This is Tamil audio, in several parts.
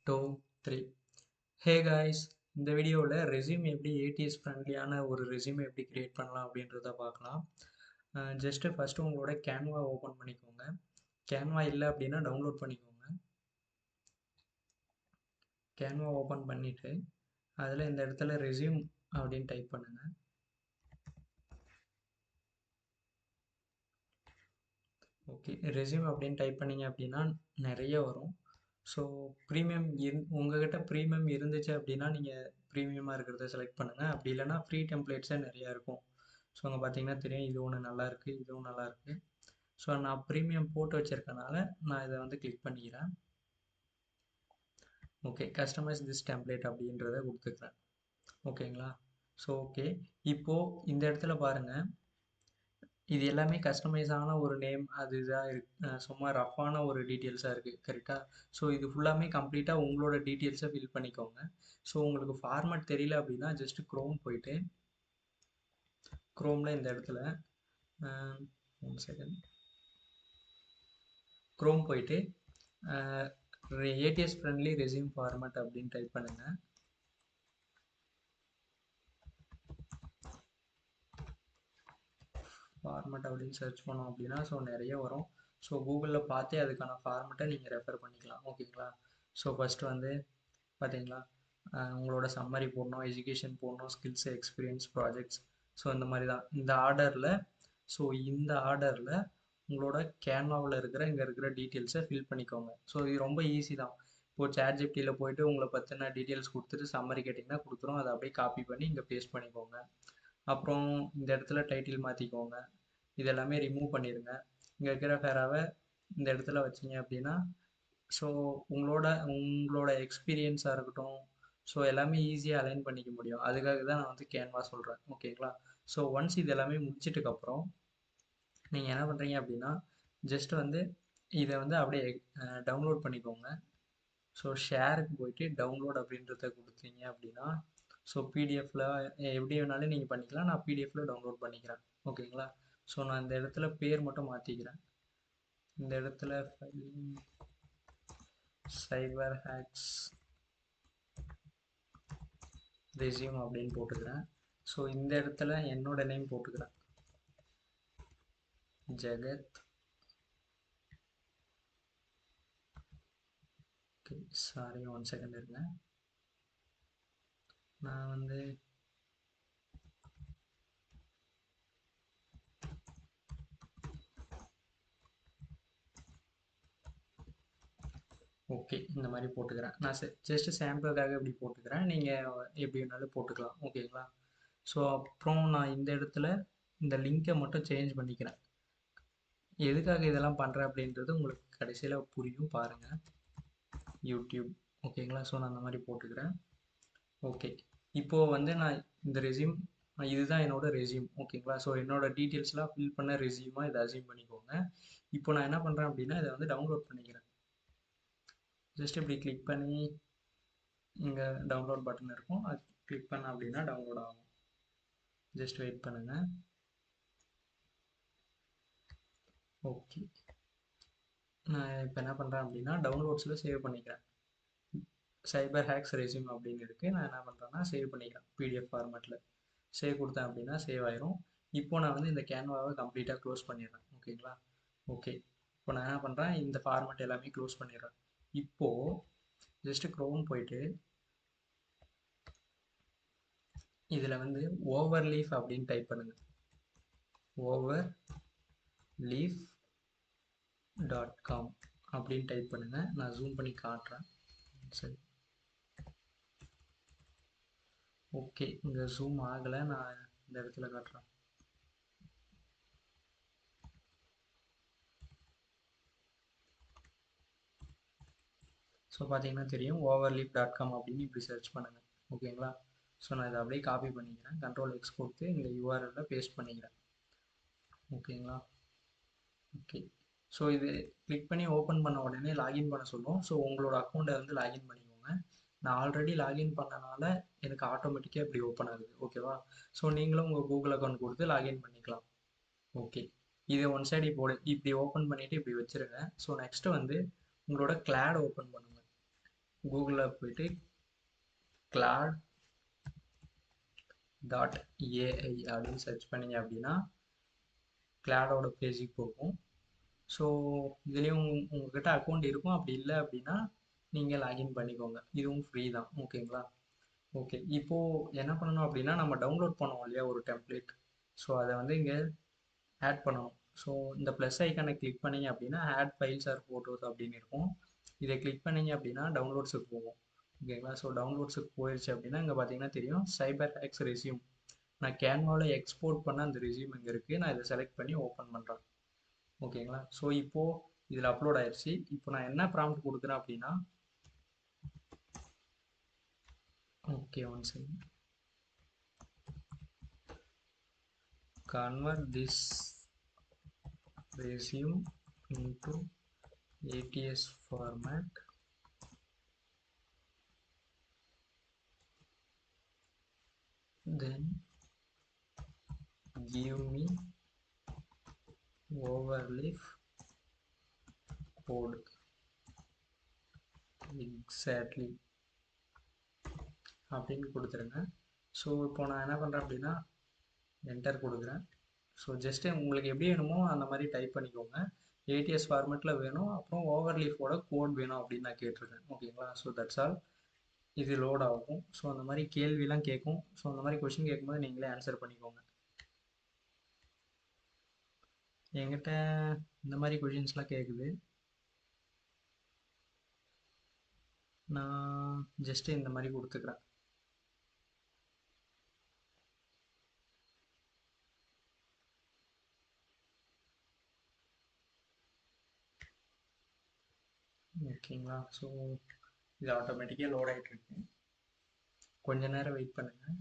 2 3 ஹே காய்ஸ், இந்த வீடியோவில் ரெஸ்யூம் எப்படி ஏடிஎஸ் ஃப்ரெண்ட்லியான ஒரு ரெஸ்யூம் எப்படி கிரியேட் பண்ணலாம் அப்படின்றத பார்க்கலாம். ஜஸ்ட்டு ஃபஸ்ட்டு உங்களோட கேன்வா ஓப்பன் பண்ணிக்கோங்க. கேன்வா இல்லை அப்படின்னா டவுன்லோட் பண்ணிக்கோங்க. கேன்வா ஓப்பன் பண்ணிவிட்டு அதில் இந்த இடத்துல ரெஸ்யூம் அப்படின்னு டைப் பண்ணுங்கள். ஓகே, ரெஸ்யூம் அப்படின்னு டைப் பண்ணிங்க அப்படின்னா நிறைய வரும். ஸோ ப்ரீமியம் உங்கள்கிட்ட ப்ரீமியம் இருந்துச்சு அப்படின்னா நீங்கள் ப்ரீமியமாக இருக்கிறத செலக்ட் பண்ணுங்கள். அப்படி இல்லைன்னா ஃப்ரீ டெம்ப்ளேட்ஸே நிறையா இருக்கும். ஸோ அங்கே பார்த்தீங்கன்னா தெரியும், இது ஒன்று நல்லாயிருக்கு, இதுவும் நல்லாயிருக்கு. ஸோ நான் ப்ரீமியம் போட்டு வச்சுருக்கனால நான் இதை வந்து கிளிக் பண்ணிக்கிறேன். ஓகே, கஸ்டமைஸ் திஸ் டெம்ப்ளேட் அப்படின்றத கொடுத்துக்கிறேன். ஓகேங்களா? ஸோ ஓகே, இப்போது இந்த இடத்துல பாருங்கள், இது எல்லாமே கஸ்டமைஸான ஒரு நேம் அது இதாக இருக்கு, சும்மா ரஃப்பான ஒரு டீட்டெயில்ஸாக இருக்குது. கரெக்டாக? ஸோ இது ஃபுல்லாமே கம்ப்ளீட்டாக உங்களோட டீட்டெயில்ஸை ஃபில் பண்ணிக்கோங்க. ஸோ உங்களுக்கு ஃபார்மேட் தெரியல அப்படின்னா ஜஸ்ட்டு க்ரோம் போயிட்டு க்ரோமில் இந்த இடத்துல 1 செகண்ட், க்ரோம் போயிட்டு ஏடிஎஸ் ஃப்ரெண்ட்லி ரெஸ்யூம் ஃபார்மேட் அப்படின்னு டைப் பண்ணுங்கள். ஃபார்மேட் அப்படின்னு சர்ச் பண்ணோம் அப்படின்னா ஸோ நிறைய வரும். ஸோ கூகுளில் பார்த்தே அதுக்கான ஃபார்மேட்டை நீங்கள் ரெஃபர் பண்ணிக்கலாம். ஓகேங்களா? ஸோ ஃபஸ்ட்டு வந்து பார்த்தீங்களா, உங்களோட சம்மரி போடணும், எஜுகேஷன் போடணும், ஸ்கில்ஸ், எக்ஸ்பீரியன்ஸ், ப்ராஜெக்ட்ஸ். ஸோ இந்த மாதிரி தான் இந்த ஆர்டரில். ஸோ இந்த ஆர்டரில் உங்களோட கேன்வாவில் இருக்கிற இங்கே இருக்கிற டீட்டெயில்ஸை ஃபில் பண்ணிக்கோங்க. ஸோ இது ரொம்ப ஈஸி தான். இப்போது ChatGPTயில் போயிட்டு உங்களை பற்றின டீட்டெயில்ஸ் கொடுத்துட்டு சம்மரி கேட்டிங்கன்னா கொடுத்துரும். அதை அப்படியே காப்பி பண்ணி இங்கே பேஸ்ட் பண்ணிக்கோங்க. அப்புறம் இந்த இடத்துல டைட்டில் மாற்றிக்கோங்க. இது எல்லாமே ரிமூவ் பண்ணிடுங்க. இங்கே இருக்கிற ஃபேராவை இந்த இடத்துல வச்சிங்க அப்படின்னா ஸோ உங்களோட எக்ஸ்பீரியன்ஸாக இருக்கட்டும், ஸோ எல்லாமே ஈஸியாக அலைன் பண்ணிக்க முடியும். அதுக்காக தான் நான் வந்து கேன்வா சொல்கிறேன். ஓகேங்களா? ஸோ ஒன்ஸ் இது எல்லாமே முடிச்சிட்டுக்கப்புறம் நீங்கள் என்ன பண்ணுறீங்க அப்படின்னா ஜஸ்ட் வந்து இதை வந்து அப்படியே டவுன்லோட் பண்ணிக்கோங்க. ஸோ ஷேருக்கு போயிட்டு டவுன்லோட் அப்படின்றத கொடுத்தீங்க அப்படின்னா ஸோ பிடிஎஃப்பில் எப்படி வேணாலும் நீங்கள் பண்ணிக்கலாம். நான் பிடிஎஃப்பில் டவுன்லோட் பண்ணிக்கிறேன். ஓகேங்களா? ஸோ நான் இந்த இடத்துல பேர் மட்டும் மாற்றிக்கிறேன். இந்த இடத்துல சைபர் ஹேக்ஸ் ரெஸ்யூம் அப்படின்னு போட்டுக்கிறேன். ஸோ இந்த இடத்துல என்னோட நேம் போட்டுக்கிறேன், ஜெகத். ஓகே, சாரி, 1 செகண்ட் இருங்க. நான் வந்து ஓகே இந்த மாதிரி போட்டுக்கிறேன். நான் ஜஸ்ட் சாம்பிளுக்காக இப்படி போட்டுக்கிறேன். நீங்கள் எப்படி வேணாலும் போட்டுக்கலாம். ஓகேங்களா? ஸோ அப்புறம் நான் இந்த இடத்துல இந்த லிங்கை மட்டும் சேஞ்ச் பண்ணிக்கிறேன். எதுக்காக இதெல்லாம் பண்ணுறேன் அப்படின்றது உங்களுக்கு கடைசியில் புரியும், பாருங்கள். யூடியூப். ஓகேங்களா? ஸோ நான் அந்த மாதிரி போட்டுக்கிறேன். ஓகே, இப்போது வந்து நான் இந்த ரெஸ்யூம், இதுதான் என்னோட ரெஸ்யூம். ஓகேங்களா? ஸோ என்னோட டீட்டெயில்ஸ்லாம் ஃபில் பண்ண ரெஸ்யூமாக இதை அசியூம் பண்ணிக்கோங்க. இப்போ நான் என்ன பண்ணுறேன் அப்படின்னா இதை வந்து டவுன்லோட் பண்ணிக்கிறேன். ஜஸ்ட் இப்படி கிளிக் பண்ணி இங்கே டவுன்லோட் பட்டன் இருக்கும், அது கிளிக் பண்ண அப்படின்னா டவுன்லோட் ஆகும். ஜஸ்ட் வெயிட் பண்ணுங்கள். ஓகே, நான் இப்போ என்ன பண்ணுறேன் அப்படின்னா டவுன்லோட்ஸில் சேவ் பண்ணிக்கிறேன். சைபர் ஹேக்ஸ் ரெஸ்யூம் அப்படின்னு இருக்குது. நான் என்ன பண்ணுறேன்னா சேவ் பண்ணிக்கிறேன் பிடிஎஃப் ஃபார்மேட்டில். சேவ் கொடுத்தேன் அப்படின்னா சேவ் ஆயிரும். இப்போ நான் வந்து இந்த கேன்வாவை கம்ப்ளீட்டாக க்ளோஸ் பண்ணிடுறேன். ஓகேங்களா? ஓகே, இப்போ நான் என்ன பண்ணுறேன், இந்த ஃபார்மேட் எல்லாமே க்ளோஸ் பண்ணிடுறேன். இப்போது ஜஸ்ட்டு க்ரோம் போயிட்டு இதில் வந்து ஓவர்லீஃப் அப்படின்னு டைப் பண்ணுங்கள். overleaf.com அப்படின்னு டைப் பண்ணுங்கள். நான் ஜூம் பண்ணி காட்டுறேன். சரி, ஓகே, இங்கே ஜூம் ஆகலை, நான் இந்த இடத்துல காட்டுறேன். ஸோ பார்த்தீங்கன்னா தெரியும், overleaf.com அப்படின்னு இப்படி சர்ச் பண்ணுங்கள். ஓகேங்களா? ஸோ நான் இதை அப்படியே காப்பி பண்ணிக்கிறேன். Ctrl+X கொடுத்து இந்த யூஆர்எல்லில் பேஸ்ட் பண்ணிக்கிறேன். ஓகேங்களா? ஓகே, ஸோ இது கிளிக் பண்ணி ஓப்பன் பண்ண உடனே லாகின் பண்ண சொல்லுவோம். ஸோ உங்களோட அக்கௌண்ட்டை வந்து லாகின் பண்ணிக்கோங்க. நான் ஆல்ரெடி லாகின் பண்ணனால எனக்கு ஆட்டோமேட்டிக்காக இப்படி ஓப்பன் ஆகுது. ஓகேவா? ஸோ நீங்களும் உங்கள் கூகுள் அக்கௌண்ட் கொடுத்து லாகின் பண்ணிக்கலாம். ஓகே, இதை ஒன் சைடு இப்படி ஓப்பன் பண்ணிவிட்டு இப்படி வச்சுருங்க. ஸோ நெக்ஸ்ட்டு வந்து உங்களோட கிளாட் ஓப்பன் பண்ணுங்கள். கூகுளில் போயிட்டு கிளாட் டாட் ஏஐ அப்படின்னு சர்ச் பண்ணிங்க அப்படின்னா கிளாடோட பேஜுக்கு போகும். ஸோ இதுலேயும் உங்ககிட்ட அக்கௌண்ட் இருக்கும், அப்படி இல்லை அப்படின்னா நீங்கள் லாகின் பண்ணிக்கோங்க, இதுவும் ஃப்ரீ தான். ஓகேங்களா? ஓகே, இப்போது என்ன பண்ணணும் அப்படின்னா நம்ம டவுன்லோட் பண்ணுவோம் இல்லையா ஒரு டெம்ப்ளேட், ஸோ அதை வந்து இங்கே ஆட் பண்ணணும். ஸோ இந்த ப்ளஸ் ஐக்கானை கிளிக் பண்ணிங்க அப்படின்னா ஆட் ஃபைல்ஸ் ஆர் ஃபோட்டோஸ் அப்படின்னு இருக்கும். இதை கிளிக் பண்ணிங்க அப்படின்னா டவுன்லோட்ஸுக்கு போகும். ஓகேங்களா? ஸோ டவுன்லோட்ஸுக்கு போயிடுச்சு அப்படின்னா இங்கே பார்த்தீங்கன்னா தெரியும் சைபர் எக்ஸ் ரெஸ்யூம். நான் கேன்வாவில் எக்ஸ்போர்ட் பண்ண அந்த ரெஸ்யூம் இங்கே இருக்குது. நான் இதை செலக்ட் பண்ணி ஓப்பன் பண்ணுறேன். ஓகேங்களா? ஸோ இப்போது இதில் அப்லோட் ஆயிடுச்சு. இப்போ நான் என்ன ப்ராம்ப்ட் கொடுக்குறேன் அப்படின்னா, okay one second, convert this resume into ATS format, then give me overleaf code exactly அப்படின்னு கொடுத்துருங்க. ஸோ இப்போ நான் என்ன பண்ணுறேன் அப்படின்னா என்டர் கொடுக்குறேன். ஸோ ஜஸ்ட்டு உங்களுக்கு எப்படி வேணுமோ அந்த மாதிரி டைப் பண்ணிக்கோங்க. ஏடிஎஸ் ஃபார்மேட்டில் வேணும், அப்புறம் ஓவர்லீஃபோட கோட் வேணும் அப்படின்னு நான் கேட்டிருக்கேன். ஓகேங்களா? So that's all. இது லோட் ஆகும். ஸோ அந்த மாதிரி கேள்விலாம் கேட்கும். ஸோ அந்த மாதிரி கொஷின் கேட்கும்போது நீங்களே ஆன்சர் பண்ணிக்கோங்க. என்கிட்ட இந்த மாதிரி கொஷின்ஸ்லாம் கேட்குது. நான் ஜஸ்ட்டு இந்த மாதிரி கொடுத்துக்கிறேன். ஓகேங்களா? ஸோ இது ஆட்டோமேட்டிக்காக லோட் ஆகிட்டு இருக்கு. கொஞ்ச நேரம் வெயிட் பண்ணுங்கள்.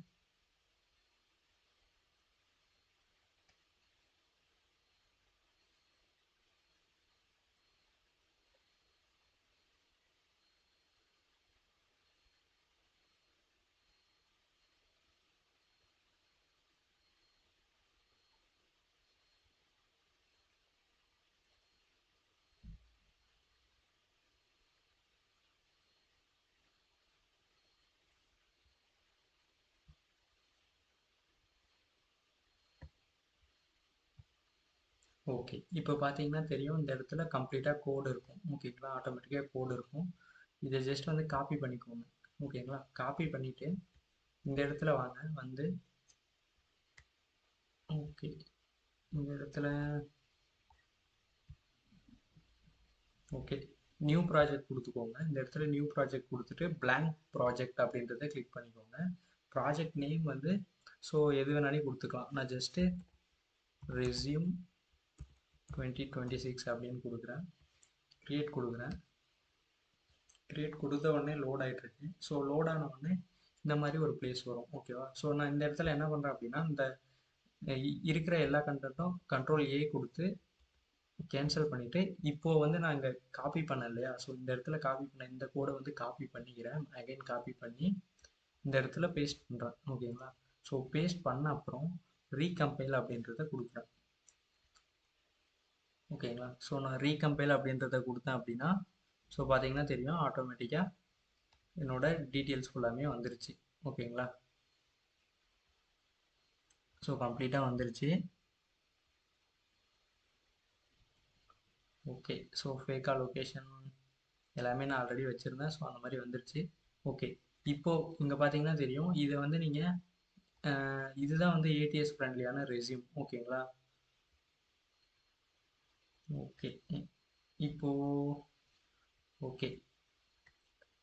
ஓகே, இப்போ பார்த்தீங்கன்னா தெரியும் இந்த இடத்துல கம்ப்ளீட்டாக கோடு இருக்கும். ஓகேங்களா? ஆட்டோமேட்டிக்காக கோடு இருக்கும். இதை ஜஸ்ட் வந்து காப்பி பண்ணிக்கோங்க. ஓகேங்களா? காப்பி பண்ணிவிட்டு இந்த இடத்துல வாங்க, வந்து ஓகே இந்த இடத்துல ஓகே நியூ ப்ராஜெக்ட் கொடுத்துக்கோங்க. இந்த இடத்துல நியூ ப்ராஜெக்ட் கொடுத்துட்டு blank ப்ராஜெக்ட் அப்படின்றத கிளிக் பண்ணிக்கோங்க. ப்ராஜெக்ட் நேம் வந்து ஸோ எது வேணாலும் கொடுத்துக்கலாம். நான் ஜஸ்ட்டு ரெஸ்யூம் 2026 அப்படின்னு கொடுக்குறேன். க்ரியேட் கொடுக்குறேன். க்ரியேட் கொடுத்த உடனே லோட் ஆகிட்டுருக்கு. ஸோ லோட் ஆன உடனே இந்த மாதிரி ஒரு பிளேஸ் வரும். ஓகேவா? ஸோ நான் இந்த இடத்துல என்ன பண்ணுறேன் அப்படின்னா இந்த இருக்கிற எல்லா கண்டென்ட்டும் கண்ட்ரோல் ஏ கொடுத்து கேன்சல் பண்ணிவிட்டு இப்போது வந்து நான் இங்கே காப்பி பண்ணேன் இல்லையா? ஸோ இந்த இடத்துல காப்பி பண்ண இந்த கோடை வந்து காப்பி பண்ணிக்கிறேன். அகைன் காப்பி பண்ணி இந்த இடத்துல பேஸ்ட் பண்ணுறேன். ஓகேங்களா? ஸோ பேஸ்ட் பண்ண அப்புறம் ரீகம்பைல் அப்படின்றத கொடுக்குறேன். ஓகேங்களா? ஸோ நான் ரீகம்பைல் அப்படின்றத கொடுத்தேன் அப்படின்னா ஸோ பார்த்தீங்கன்னா தெரியும் ஆட்டோமேட்டிக்காக என்னோட டீட்டெயில்ஸ் ஃபுல்லாமே வந்துருச்சு. ஓகேங்களா? ஸோ கம்ப்ளீட்டாக வந்துருச்சு. ஓகே, ஸோ ஃபேக்கா லொக்கேஷன் எல்லாமே நான் ஆல்ரெடி வச்சுருந்தேன். ஸோ அந்த மாதிரி வந்துருச்சு. ஓகே, இப்போது இங்கே பார்த்தீங்கன்னா தெரியும் இதை வந்து நீங்கள் இதுதான் வந்து ஏடிஎஸ் ஃப்ரெண்ட்லியான ரெஸ்யூம். ஓகேங்களா? ஓகே இப்போது ஓகே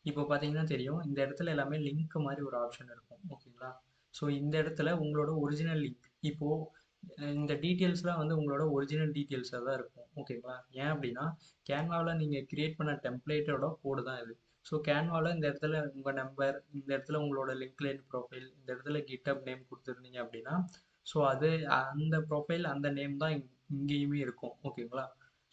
இப்போ பார்த்தீங்கன்னா தெரியும் இந்த இடத்துல எல்லாமே லிங்க் மாதிரி ஒரு ஆப்ஷன் இருக்கும். ஓகேங்களா? ஸோ இந்த இடத்துல உங்களோட ஒரிஜினல் லிங்க் இப்போது இந்த டீட்டெயில்ஸ்லாம் வந்து உங்களோட ஒரிஜினல் டீட்டெயில்ஸாக தான் இருக்கும். ஓகேங்களா? ஏன் அப்படின்னா கேன்வாவில் நீங்கள் கிரியேட் பண்ண டெம்ப்ளேட்டோட கோடு தான் இது. ஸோ கேன்வாவில் இந்த இடத்துல உங்கள் நம்பர், இந்த இடத்துல உங்களோட லிங்க்லைன் ப்ரொஃபைல், இந்த இடத்துல கிட்டப் நேம் கொடுத்துருந்தீங்க அப்படின்னா ஸோ அது அந்த ப்ரொஃபைல் அந்த நேம் தான் இங்கேயுமே இருக்கும். ஓகேங்களா?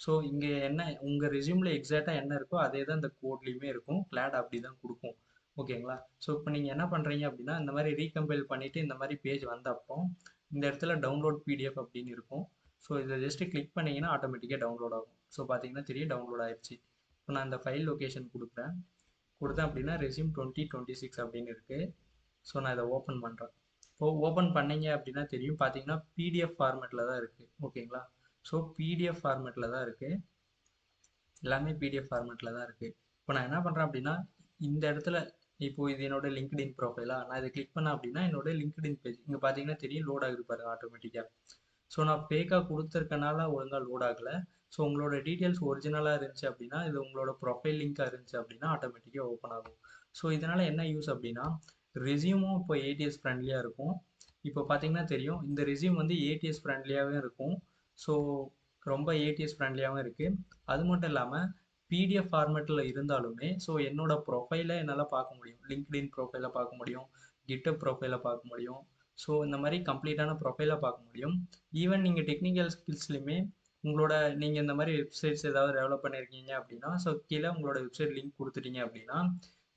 ஸோ இங்கே என்ன உங்கள் ரெஸ்யூமில் எக்ஸாக்டாக என்ன இருக்கோ அதே தான் இந்த கோட்லேயுமே இருக்கும். கிளாட் அப்படி தான் கொடுக்கும். ஓகேங்களா? ஸோ இப்போ நீங்கள் என்ன பண்ணுறீங்க அப்படின்னா இந்த மாதிரி ரீகம்பைல் பண்ணிவிட்டு இந்த மாதிரி பேஜ் வந்த அப்புறம் இந்த இடத்துல டவுன்லோட் பிடிஎஃப் அப்படின்னு இருக்கும். ஸோ இதை ஜஸ்ட்டு கிளிக் பண்ணிங்கன்னா ஆட்டோமேட்டிக்காக டவுன்லோட் ஆகும். ஸோ பார்த்தீங்கன்னா தெரியும் டவுன்லோட் ஆயிடுச்சு. இப்போ நான் இந்த ஃபைல் லொக்கேஷன் கொடுக்குறேன். கொடுத்தேன் அப்படின்னா ரெஸ்யூம் 2026 அப்படின்னு இருக்குது. ஸோ நான் இதை ஓப்பன் பண்ணுறேன். இப்போ ஓப்பன் பண்ணீங்க அப்படின்னா தெரியும், பார்த்தீங்கன்னா பிடிஎஃப் ஃபார்மேட்டில் தான் இருக்குது. ஓகேங்களா? ஸோ பிடிஎஃப் ஃபார்மேட்டில் தான் இருக்குது, எல்லாமே பிடிஎஃப் ஃபார்மேட்டில் தான் இருக்குது. இப்போ நான் என்ன பண்ணுறேன் அப்படின்னா, இந்த இடத்துல இப்போ இது என்னோட லிங்க்டின் ப்ரொஃபைலா, நான் இதை கிளிக் பண்ணேன் அப்படின்னா என்னோட லிங்க்டின் பேஜ் இங்கே பார்த்தீங்கன்னா தெரியும், லோட் ஆகுது பாருங்க ஆட்டோமேட்டிக்காக. ஸோ நான் ஃபேக்காக கொடுத்துருக்கனால ஒழுங்காக லோட் ஆகலை. ஸோ உங்களோட டீட்டெயில்ஸ் ஒரிஜினலாக இருந்துச்சு அப்படின்னா, இது உங்களோட ப்ரொஃபைல் லிங்காக இருந்துச்சு அப்படின்னா ஆட்டோமேட்டிக்காக ஓப்பன் ஆகும். ஸோ இதனால் என்ன யூஸ் அப்படின்னா, ரெஸ்யூமும் இப்போ ஏடிஎஸ் ஃப்ரெண்ட்லியாக இருக்கும். இப்போ பார்த்தீங்கன்னா தெரியும், இந்த ரெஸ்யூம் வந்து ஏடிஎஸ் ஃப்ரெண்ட்லியாகவே இருக்கும். ஸோ ரொம்ப ஏடிஎஸ் ஃப்ரெண்ட்லியாகவும் இருக்குது. அது மட்டும் இல்லாமல் பிடிஎஃப் ஃபார்மேட்டில் இருந்தாலுமே ஸோ என்னோட ப்ரொஃபைலை என்னால் பார்க்க முடியும். லிங்க்டின் ப்ரொஃபைலை பார்க்க முடியும், கிட்டப் ப்ரொஃபைலை பார்க்க முடியும். ஸோ இந்த மாதிரி கம்ப்ளீட்டான ப்ரொஃபைலை பார்க்க முடியும். ஈவன் நீங்கள் டெக்னிக்கல் ஸ்கில்ஸ்லையுமே உங்களோட நீங்கள் இந்த மாதிரி வெப்சைட்ஸ் ஏதாவது டெவலப் பண்ணியிருக்கீங்க அப்படின்னா, ஸோ கீழே உங்களோட வெப்சைட் லிங்க் கொடுத்துட்டீங்க அப்படின்னா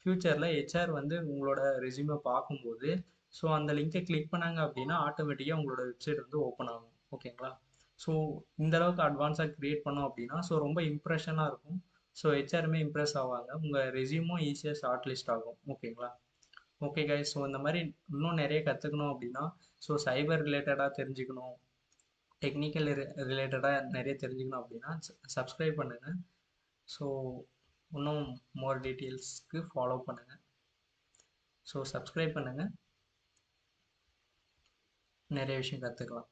ஃப்யூச்சரில் ஹெச்ஆர் வந்து உங்களோட ரெஸ்யூமை பார்க்கும்போது ஸோ அந்த லிங்கை கிளிக் பண்ணாங்க அப்படின்னா ஆட்டோமேட்டிக்காக உங்களோட வெப்சைட் வந்து ஓப்பன் ஆகும். ஓகேங்களா? ஸோ இந்த அளவுக்கு அட்வான்ஸாக க்ரியேட் பண்ணோம் அப்படின்னா ஸோ ரொம்ப இம்ப்ரெஷனாக இருக்கும். ஸோ ஹெச்ஆருமே இம்ப்ரெஸ் ஆவாங்க, உங்கள் ரெஸ்யூமும் ஈஸியாக ஷார்ட் லிஸ்ட் ஆகும். ஓகேங்களா? ஓகே கைஸ், ஸோ இந்த மாதிரி இன்னும் நிறைய கற்றுக்கணும் அப்படின்னா ஸோ சைபர் ரிலேட்டடாக தெரிஞ்சுக்கணும், டெக்னிக்கல் ரிலேட்டடாக நிறைய தெரிஞ்சுக்கணும் அப்படின்னா சப்ஸ்கிரைப் பண்ணுங்கள். ஸோ இன்னும் மோர் டீட்டெயில்ஸ்க்கு ஃபாலோ பண்ணுங்கள். ஸோ சப்ஸ்கிரைப் பண்ணுங்கள், நிறைய விஷயம் கற்றுக்கலாம்.